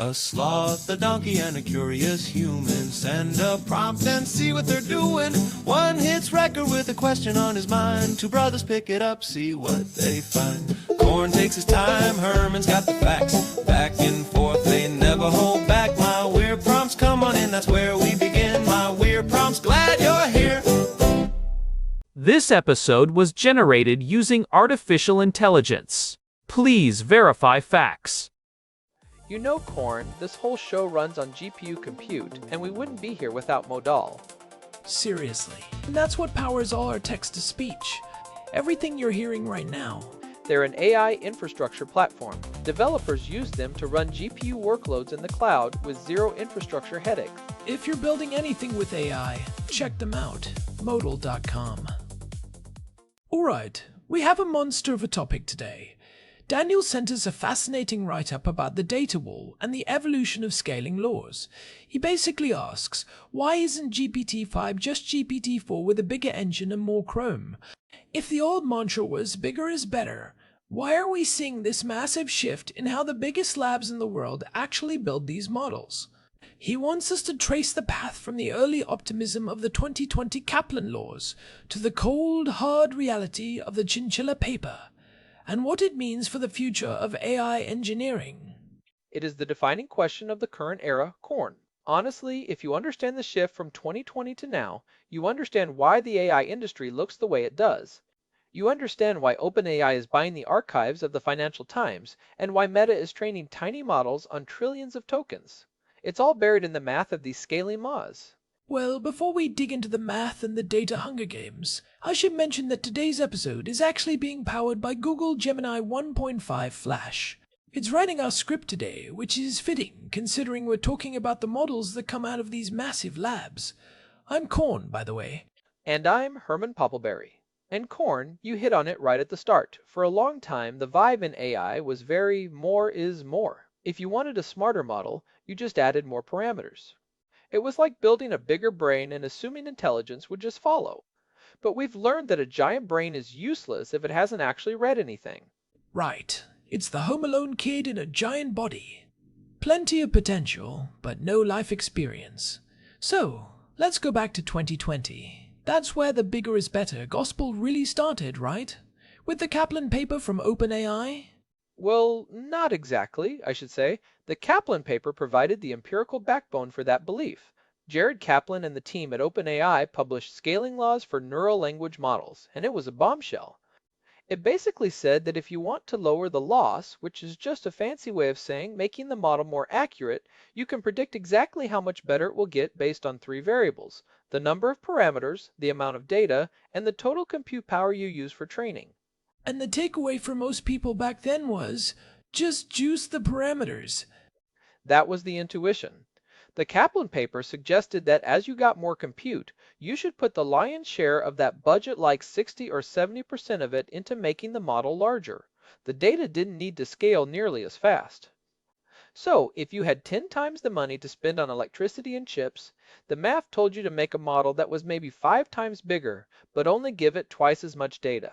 A sloth, a donkey, and a curious human. Send a prompt and see what they're doing. One hits record with a question on his mind. Two brothers pick it up, see what they find. Corn takes his time, Herman's got the facts. Back and forth, they never hold back. My weird prompts, come on in, that's where we begin. My weird prompts, glad you're here. This episode was generated using artificial intelligence. Please verify facts. You know, Corn, this whole show runs on GPU compute, and we wouldn't be here without Modal. Seriously. And that's what powers all our text-to-speech. Everything you're hearing right now. They're an AI infrastructure platform. Developers use them to run GPU workloads in the cloud with zero infrastructure headache. If you're building anything with AI, check them out. Modal.com. Alright, we have a monster of a topic today. Daniel sent us a fascinating write-up about the data wall and the evolution of scaling laws. He basically asks, why isn't GPT-5 just GPT-4 with a bigger engine and more chrome? If the old mantra was bigger is better, why are we seeing this massive shift in how the biggest labs in the world actually build these models? He wants us to trace the path from the early optimism of the 2020 Kaplan laws to the cold, hard reality of the Chinchilla paper, and what it means for the future of AI engineering. It is the defining question of the current era, Corn. Honestly, if you understand the shift from 2020 to now, you understand why the AI industry looks the way it does. You understand why OpenAI is buying the archives of the Financial Times, and why Meta is training tiny models on trillions of tokens. It's all buried in the math of these scaling laws. Well, before we dig into the math and the data Hunger Games, I should mention that today's episode is actually being powered by Google Gemini 1.5 Flash. It's writing our script today, which is fitting considering we're talking about the models that come out of these massive labs. I'm Corn, by the way. And I'm Herman Poppleberry. And Corn, you hit on it right at the start. For a long time, the vibe in AI was very more is more. If you wanted a smarter model, you just added more parameters. It was like building a bigger brain and assuming intelligence would just follow. But we've learned that a giant brain is useless if it hasn't actually read anything. Right. It's the Home Alone kid in a giant body. Plenty of potential, but no life experience. So, let's go back to 2020. That's where the bigger is better gospel really started, right? With the Kaplan paper from OpenAI? Well, not exactly, I should say. The Kaplan paper provided the empirical backbone for that belief. Jared Kaplan and the team at OpenAI published scaling laws for neural language models, and it was a bombshell. It basically said that if you want to lower the loss, which is just a fancy way of saying making the model more accurate, you can predict exactly how much better it will get based on three variables: the number of parameters, the amount of data, and the total compute power you use for training. And the takeaway for most people back then was, just juice the parameters. That was the intuition. The Kaplan paper suggested that as you got more compute, you should put the lion's share of that budget, like 60 or 70% of it, into making the model larger. The data didn't need to scale nearly as fast. So, if you had 10 times the money to spend on electricity and chips, the math told you to make a model that was maybe 5 times bigger, but only give it twice as much data.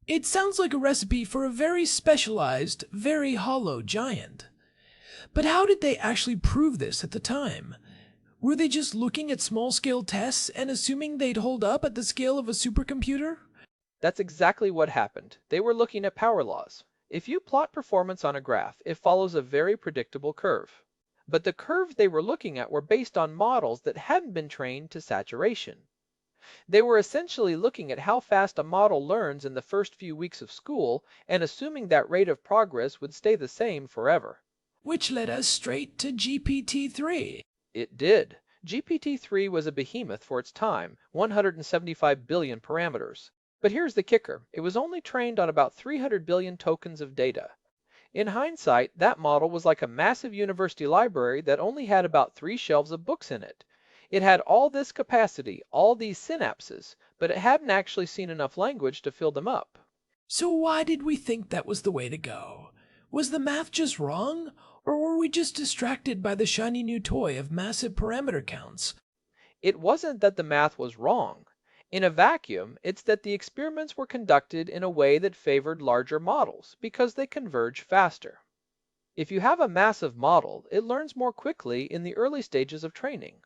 It sounds like a recipe for a very specialized, very hollow giant. But how did they actually prove this at the time? Were they just looking at small-scale tests and assuming they'd hold up at the scale of a supercomputer? That's exactly what happened. They were looking at power laws. If you plot performance on a graph, it follows a very predictable curve. But the curves they were looking at were based on models that hadn't been trained to saturation. They were essentially looking at how fast a model learns in the first few weeks of school and assuming that rate of progress would stay the same forever. Which led us straight to GPT-3. It did. GPT-3 was a behemoth for its time, 175 billion parameters. But here's the kicker. It was only trained on about 300 billion tokens of data. In hindsight, that model was like a massive university library that only had about 3 shelves of books in it. It had all this capacity, all these synapses, but it hadn't actually seen enough language to fill them up. So why did we think that was the way to go? Was the math just wrong? Or were we just distracted by the shiny new toy of massive parameter counts? It wasn't that the math was wrong. In a vacuum, it's that the experiments were conducted in a way that favored larger models because they converge faster. If you have a massive model, it learns more quickly in the early stages of training.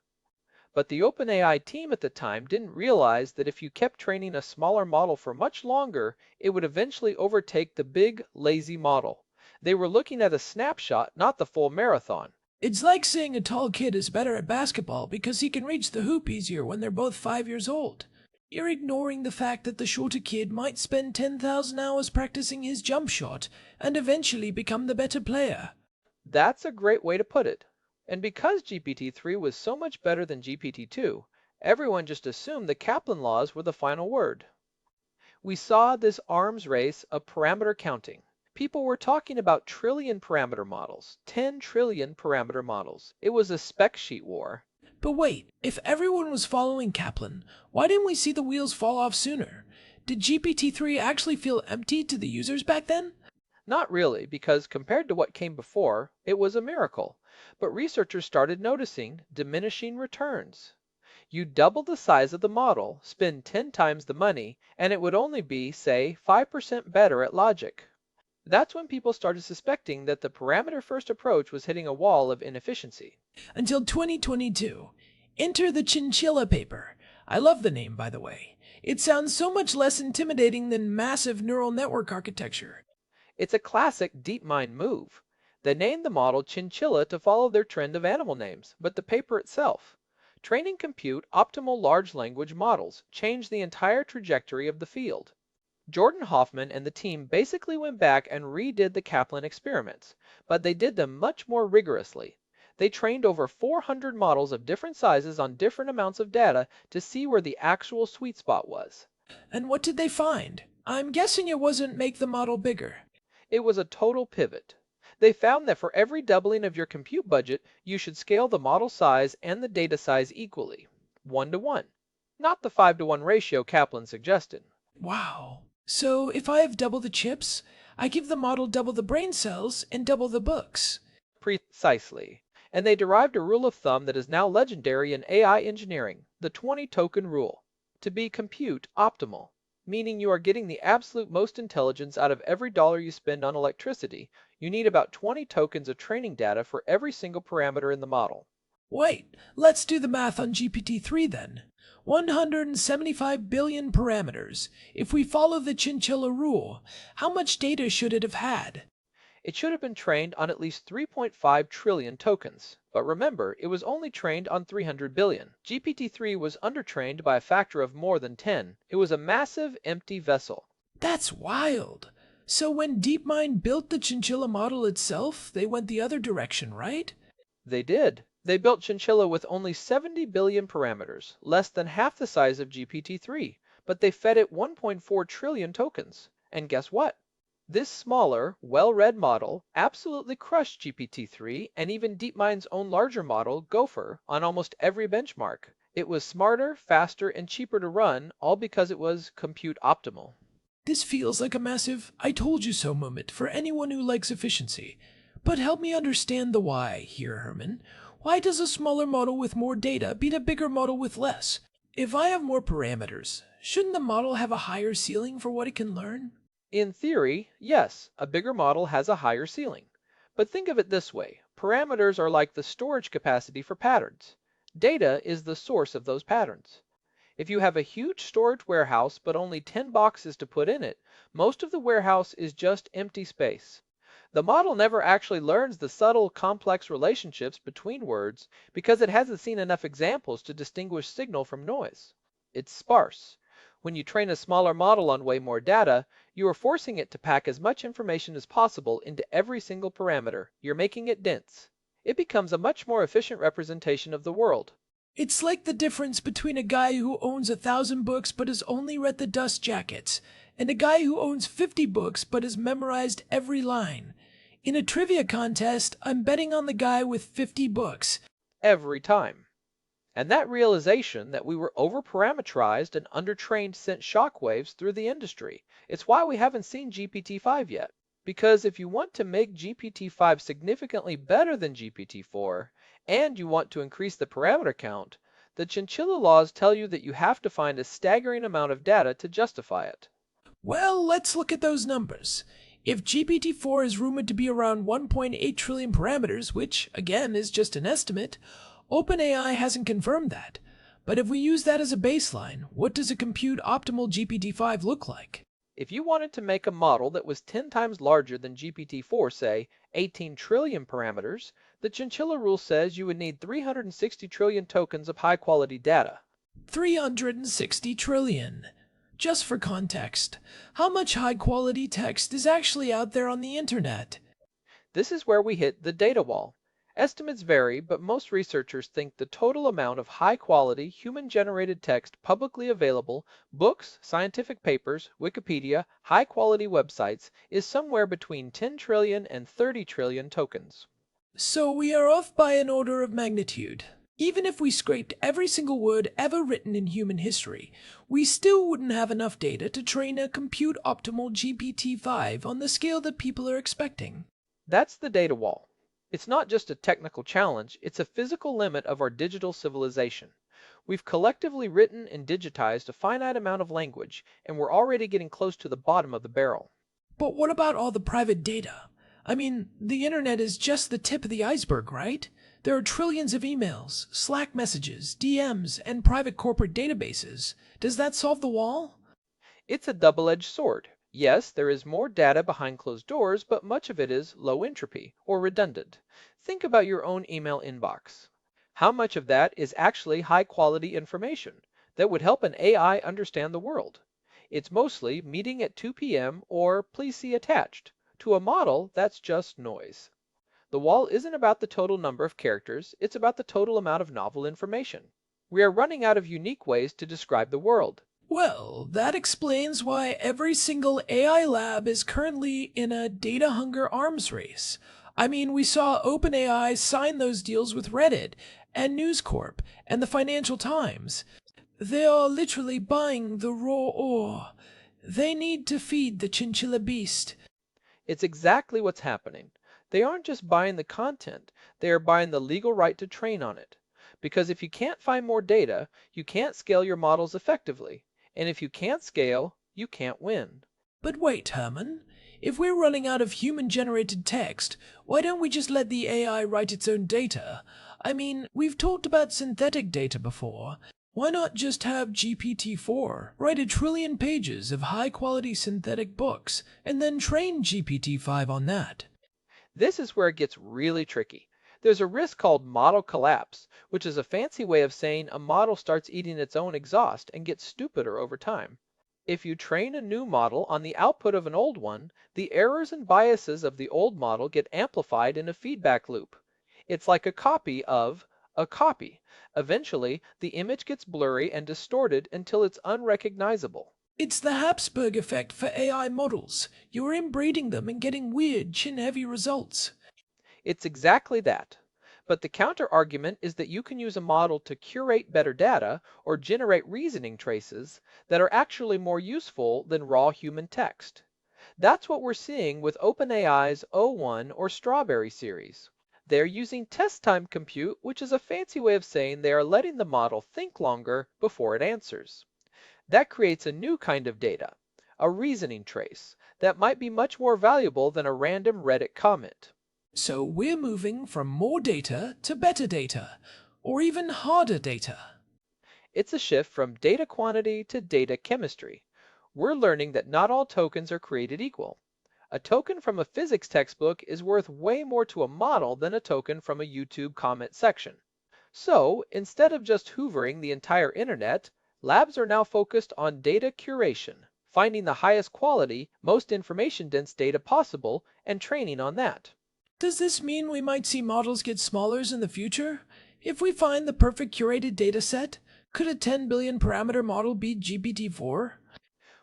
But the OpenAI team at the time didn't realize that if you kept training a smaller model for much longer, it would eventually overtake the big, lazy model. They were looking at a snapshot, not the full marathon. It's like saying a tall kid is better at basketball because he can reach the hoop easier when they're both 5 years old. You're ignoring the fact that the shorter kid might spend 10,000 hours practicing his jump shot and eventually become the better player. That's a great way to put it. And because GPT-3 was so much better than GPT-2, everyone just assumed the Kaplan laws were the final word. We saw this arms race of parameter counting. People were talking about trillion parameter models, 10 trillion parameter models. It was a spec sheet war. But wait, if everyone was following Kaplan, why didn't we see the wheels fall off sooner? Did GPT-3 actually feel empty to the users back then? Not really, because compared to what came before, it was a miracle. But researchers started noticing diminishing returns. You double the size of the model, spend 10 times the money, and it would only be, say, 5% better at logic. That's when people started suspecting that the parameter-first approach was hitting a wall of inefficiency. Until 2022. Enter the Chinchilla paper. I love the name, by the way. It sounds so much less intimidating than massive neural network architecture. It's a classic DeepMind move. They named the model Chinchilla to follow their trend of animal names, but the paper itself. Training compute optimal large language models changed the entire trajectory of the field. Jordan Hoffman and the team basically went back and redid the Kaplan experiments, but they did them much more rigorously. They trained over 400 models of different sizes on different amounts of data to see where the actual sweet spot was. And what did they find? I'm guessing it wasn't make the model bigger. It was a total pivot. They found that for every doubling of your compute budget, you should scale the model size and the data size equally, 1 to 1, not the 5 to 1 ratio Kaplan suggested. Wow. So if I have double the chips, I give the model double the brain cells and double the books. Precisely. And they derived a rule of thumb that is now legendary in AI engineering, the 20 token rule, to be compute optimal, meaning you are getting the absolute most intelligence out of every dollar you spend on electricity. You need about 20 tokens of training data for every single parameter in the model. Wait, let's do the math on GPT-3 then. 175 billion parameters. If we follow the Chinchilla rule, how much data should it have had? It should have been trained on at least 3.5 trillion tokens. But remember, it was only trained on 300 billion. GPT-3 was undertrained by a factor of more than 10. It was a massive, empty vessel. That's wild. So when DeepMind built the Chinchilla model itself, they went the other direction, right? They did. They built Chinchilla with only 70 billion parameters, less than half the size of GPT-3, but they fed it 1.4 trillion tokens. And guess what? This smaller, well-read model absolutely crushed GPT-3 and even DeepMind's own larger model, Gopher, on almost every benchmark. It was smarter, faster, and cheaper to run, all because it was compute optimal. This feels like a massive I told you so moment for anyone who likes efficiency. But help me understand the why here, Herman. Why does a smaller model with more data beat a bigger model with less? If I have more parameters, shouldn't the model have a higher ceiling for what it can learn? In theory, yes, a bigger model has a higher ceiling. But think of it this way. Parameters are like the storage capacity for patterns. Data is the source of those patterns. If you have a huge storage warehouse but only 10 boxes to put in it, most of the warehouse is just empty space. The model never actually learns the subtle, complex relationships between words because it hasn't seen enough examples to distinguish signal from noise. It's sparse. When you train a smaller model on way more data, you are forcing it to pack as much information as possible into every single parameter. You're making it dense. It becomes a much more efficient representation of the world. It's like the difference between a guy who owns 1,000 books but has only read the Dust Jackets, and a guy who owns 50 books but has memorized every line. In a trivia contest, I'm betting on the guy with 50 books. Every time. And that realization that we were over-parameterized and undertrained sent shockwaves through the industry. It's why we haven't seen GPT-5 yet. Because if you want to make GPT-5 significantly better than GPT-4, and you want to increase the parameter count, the Chinchilla laws tell you that you have to find a staggering amount of data to justify it. Well, let's look at those numbers. If GPT-4 is rumored to be around 1.8 trillion parameters, which, again, is just an estimate, OpenAI hasn't confirmed that. But if we use that as a baseline, what does a compute optimal GPT-5 look like? If you wanted to make a model that was 10 times larger than GPT-4, say 18 trillion parameters, the Chinchilla rule says you would need 360 trillion tokens of high-quality data. 360 trillion. Just for context, how much high-quality text is actually out there on the internet? This is where we hit the data wall. Estimates vary, but most researchers think the total amount of high-quality, human-generated text publicly available, books, scientific papers, Wikipedia, high-quality websites, is somewhere between 10 trillion and 30 trillion tokens. So we are off by an order of magnitude. Even if we scraped every single word ever written in human history, we still wouldn't have enough data to train a compute optimal GPT-5 on the scale that people are expecting. That's the data wall. It's not just a technical challenge, it's a physical limit of our digital civilization. We've collectively written and digitized a finite amount of language, and we're already getting close to the bottom of the barrel. But what about all the private data? I mean, the internet is just the tip of the iceberg, right? There are trillions of emails, Slack messages, DMs, and private corporate databases. Does that solve the wall? It's a double-edged sword. Yes, there is more data behind closed doors, but much of it is low entropy or redundant. Think about your own email inbox. How much of that is actually high-quality information that would help an AI understand the world? It's mostly meeting at 2 p.m. or please see attached. To a model, that's just noise. The wall isn't about the total number of characters, it's about the total amount of novel information. We are running out of unique ways to describe the world. Well, that explains why every single AI lab is currently in a data hunger arms race. I mean, we saw OpenAI sign those deals with Reddit and News Corp and the Financial Times. They are literally buying the raw ore. They need to feed the chinchilla beast. It's exactly what's happening. They aren't just buying the content, they are buying the legal right to train on it. Because if you can't find more data, you can't scale your models effectively. And if you can't scale, you can't win. But wait, Herman. If we're running out of human-generated text, why don't we just let the AI write its own data? I mean, we've talked about synthetic data before. Why not just have GPT-4 write 1 trillion pages of high-quality synthetic books, and then train GPT-5 on that? This is where it gets really tricky. There's a risk called model collapse, which is a fancy way of saying a model starts eating its own exhaust and gets stupider over time. If you train a new model on the output of an old one, the errors and biases of the old model get amplified in a feedback loop. It's like a copy of a copy. Eventually, the image gets blurry and distorted until it's unrecognizable. It's the Habsburg effect for AI models. You're inbreeding them and getting weird, chin-heavy results. It's exactly that. But the counter-argument is that you can use a model to curate better data or generate reasoning traces that are actually more useful than raw human text. That's what we're seeing with OpenAI's O1 or Strawberry series. They're using test-time compute, which is a fancy way of saying they are letting the model think longer before it answers. That creates a new kind of data, a reasoning trace, that might be much more valuable than a random Reddit comment. So we're moving from more data to better data, or even harder data. It's a shift from data quantity to data chemistry. We're learning that not all tokens are created equal. A token from a physics textbook is worth way more to a model than a token from a YouTube comment section. So, instead of just hoovering the entire internet, labs are now focused on data curation, finding the highest quality, most information-dense data possible, and training on that. Does this mean we might see models get smaller in the future? If we find the perfect curated data set, could a 10 billion parameter model beat GPT-4?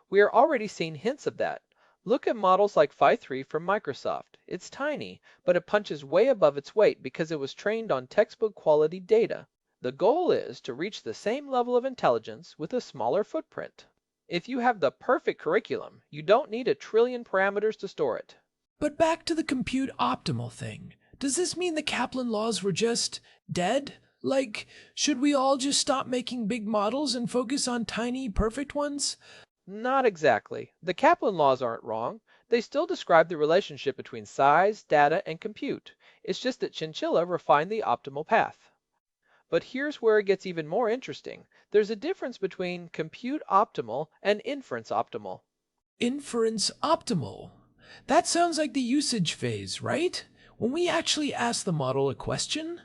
We are already seeing hints of that. Look at models like Phi-3 from Microsoft. It's tiny, but it punches way above its weight because it was trained on textbook quality data. The goal is to reach the same level of intelligence with a smaller footprint. If you have the perfect curriculum, you don't need 1 trillion parameters to store it. But back to the compute optimal thing. Does this mean the Kaplan laws were just dead? Like, should we all just stop making big models and focus on tiny, perfect ones? Not exactly. The Kaplan laws aren't wrong. They still describe the relationship between size, data, and compute. It's just that Chinchilla refined the optimal path. But here's where it gets even more interesting. There's a difference between compute optimal and inference optimal. Inference optimal. That sounds like the usage phase, right? When we actually ask the model a question?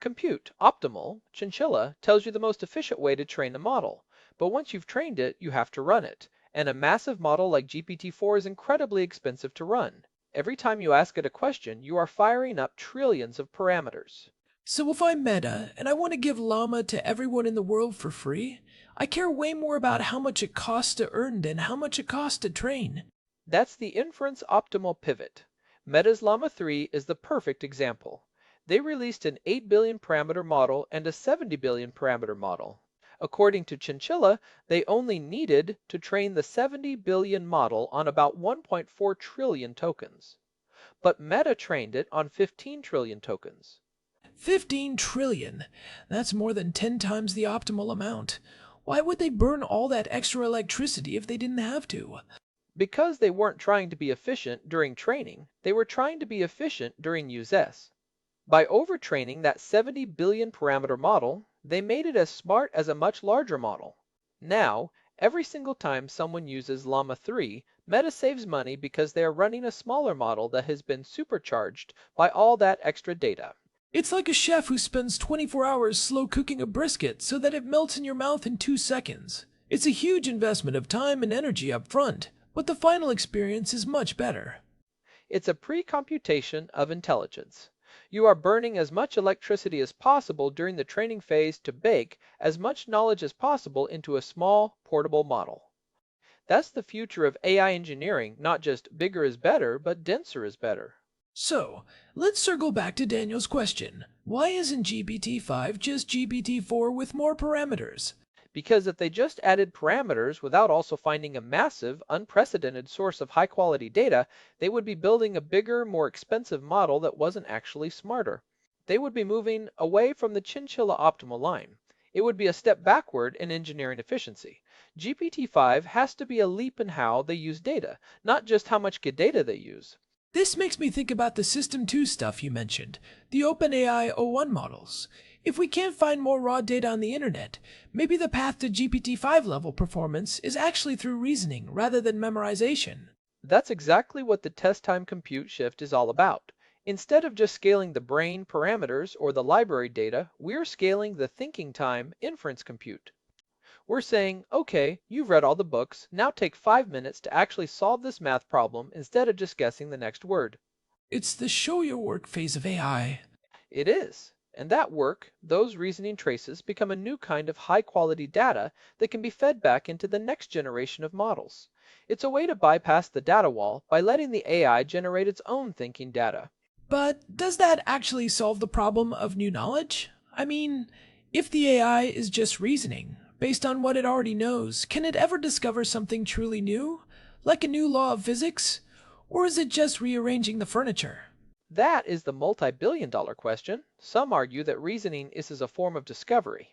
Compute optimal, Chinchilla, tells you the most efficient way to train a model. But once you've trained it, you have to run it. And a massive model like GPT-4 is incredibly expensive to run. Every time you ask it a question, you are firing up trillions of parameters. So if I'm Meta and I want to give Llama to everyone in the world for free, I care way more about how much it costs to earn than how much it costs to train. That's the inference optimal pivot. Meta's Llama 3 is the perfect example. They released an 8 billion parameter model and a 70 billion parameter model. According to Chinchilla, they only needed to train the 70 billion model on about 1.4 trillion tokens. But Meta trained it on 15 trillion tokens. 15 trillion. That's more than 10 times the optimal amount. Why would they burn all that extra electricity if they didn't have to? Because they weren't trying to be efficient during training, they were trying to be efficient during use. By overtraining that 70 billion parameter model, they made it as smart as a much larger model. Now, every single time someone uses Llama 3, Meta saves money because they are running a smaller model that has been supercharged by all that extra data. It's like a chef who spends 24 hours slow cooking a brisket so that it melts in your mouth in 2 seconds. It's a huge investment of time and energy up front, but the final experience is much better. It's a pre-computation of intelligence. You are burning as much electricity as possible during the training phase to bake as much knowledge as possible into a small, portable model. That's the future of AI engineering, not just bigger is better, but denser is better. So, let's circle back to Daniel's question. Why isn't GPT-5 just GPT-4 with more parameters? Because if they just added parameters without also finding a massive, unprecedented source of high-quality data, they would be building a bigger, more expensive model that wasn't actually smarter. They would be moving away from the Chinchilla optimal line. It would be a step backward in engineering efficiency. GPT-5 has to be a leap in how they use data, not just how much good data they use. This makes me think about the System 2 stuff you mentioned, the OpenAI o1 models. If we can't find more raw data on the internet, maybe the path to GPT-5 level performance is actually through reasoning rather than memorization. That's exactly what the test time compute shift is all about. Instead of just scaling the brain parameters or the library data, we're scaling the thinking time inference compute. We're saying, okay, you've read all the books, now take 5 minutes to actually solve this math problem instead of just guessing the next word. It's the show your work phase of AI. It is. And that work, those reasoning traces, become a new kind of high-quality data that can be fed back into the next generation of models. It's a way to bypass the data wall by letting the AI generate its own thinking data. But does that actually solve the problem of new knowledge? I mean, if the AI is just reasoning, based on what it already knows, can it ever discover something truly new? Like a new law of physics? Or is it just rearranging the furniture? That is the multi-billion-dollar question. Some argue that reasoning is a form of discovery.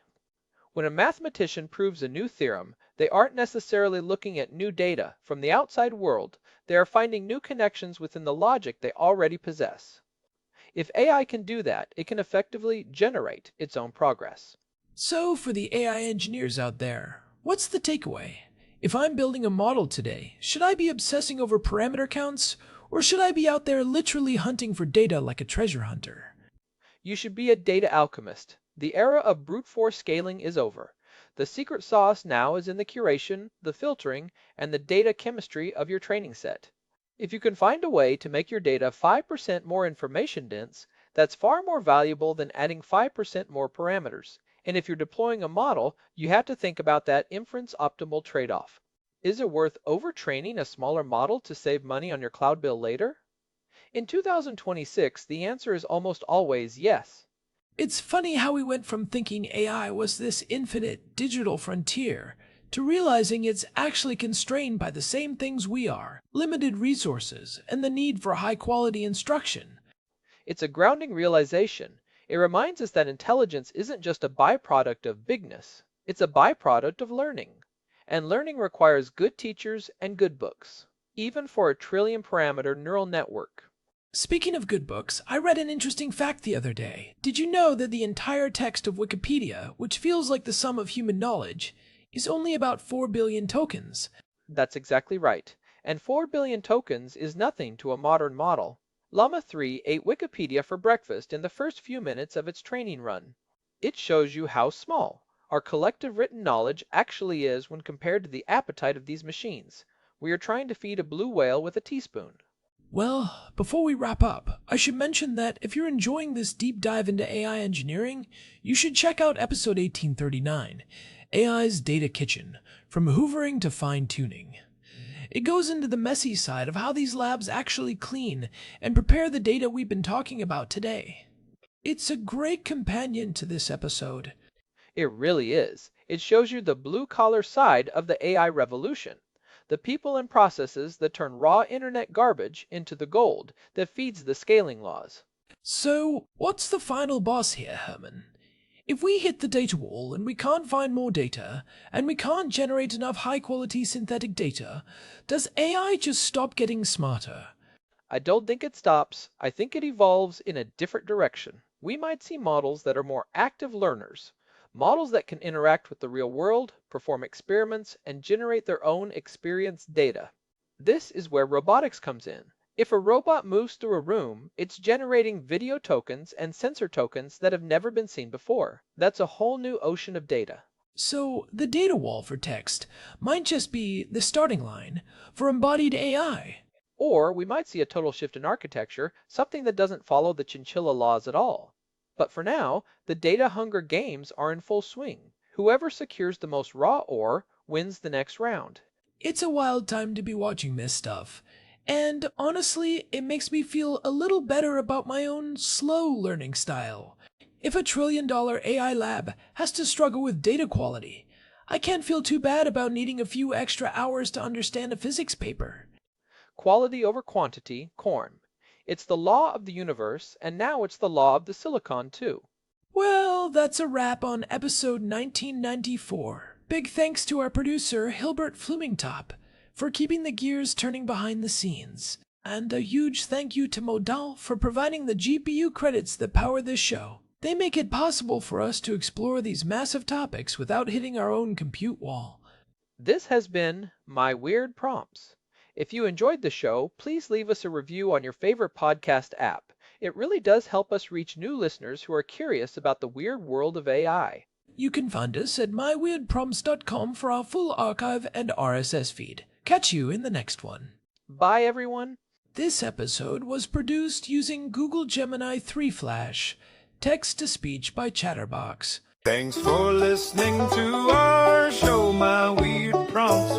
When a mathematician proves a new theorem, they aren't necessarily looking at new data from the outside world. They are finding new connections within the logic they already possess. If AI can do that, it can effectively generate its own progress. So, for the AI engineers out there, what's the takeaway? If I'm building a model today, should I be obsessing over parameter counts, or should I be out there literally hunting for data like a treasure hunter? You should be a data alchemist. The era of brute force scaling is over. The secret sauce now is in the curation, the filtering, and the data chemistry of your training set. If you can find a way to make your data 5% more information dense, that's far more valuable than adding 5% more parameters. And if you're deploying a model, you have to think about that inference optimal trade-off. Is it worth overtraining a smaller model to save money on your cloud bill later? In 2026, the answer is almost always yes. It's funny how we went from thinking AI was this infinite digital frontier to realizing it's actually constrained by the same things we are, limited resources, and the need for high-quality instruction. It's a grounding realization. It reminds us that intelligence isn't just a byproduct of bigness, it's a byproduct of learning. And learning requires good teachers and good books. even for a trillion parameter neural network. Speaking of good books, I read an interesting fact the other day. Did you know that the entire text of Wikipedia, which feels like the sum of human knowledge, is only about 4 billion tokens? That's exactly right. And 4 billion tokens is nothing to a modern model. Llama 3 ate Wikipedia for breakfast in the first few minutes of its training run. It shows you how small our collective written knowledge actually is when compared to the appetite of these machines. We are trying to feed a blue whale with a teaspoon. Well, before we wrap up, I should mention that if you're enjoying this deep dive into AI engineering, you should check out episode 1839, AI's Data Kitchen, From Hoovering to Fine-Tuning. It goes into the messy side of how these labs actually clean and prepare the data we've been talking about today. It's a great companion to this episode. It really is. It shows you the blue-collar side of the AI revolution. The people and processes that turn raw internet garbage into the gold that feeds the scaling laws. So, what's the final boss here, Herman? If we hit the data wall and we can't find more data, and we can't generate enough high-quality synthetic data, does AI just stop getting smarter? I don't think it stops. I think it evolves in a different direction. We might see models that are more active learners. Models that can interact with the real world, perform experiments, and generate their own experience data. This is where robotics comes in. If a robot moves through a room, it's generating video tokens and sensor tokens that have never been seen before. That's a whole new ocean of data. So, the data wall for text might just be the starting line for embodied AI. Or we might see a total shift in architecture, something that doesn't follow the Chinchilla laws at all. But for now, the data hunger games are in full swing. Whoever secures the most raw ore wins the next round. It's a wild time to be watching this stuff. And honestly, it makes me feel a little better about my own slow learning style. If a $1 trillion AI lab has to struggle with data quality, I can't feel too bad about needing a few extra hours to understand a physics paper. Quality over quantity, corn. It's the law of the universe, and now it's the law of the silicon too. Well, that's a wrap on episode 1994. Big thanks to our producer, Hilbert Flumingtop, for keeping the gears turning behind the scenes. And a huge thank you to Modal for providing the GPU credits that power this show. They make it possible for us to explore these massive topics without hitting our own compute wall. This has been My Weird Prompts. If you enjoyed the show, please leave us a review on your favorite podcast app. It really does help us reach new listeners who are curious about the weird world of AI. You can find us at myweirdprompts.com for our full archive and RSS feed. Catch you in the next one. Bye, everyone. This episode was produced using Google Gemini 3 Flash, text-to-speech by Chatterbox. Thanks for listening to our show, My Weird Prompts.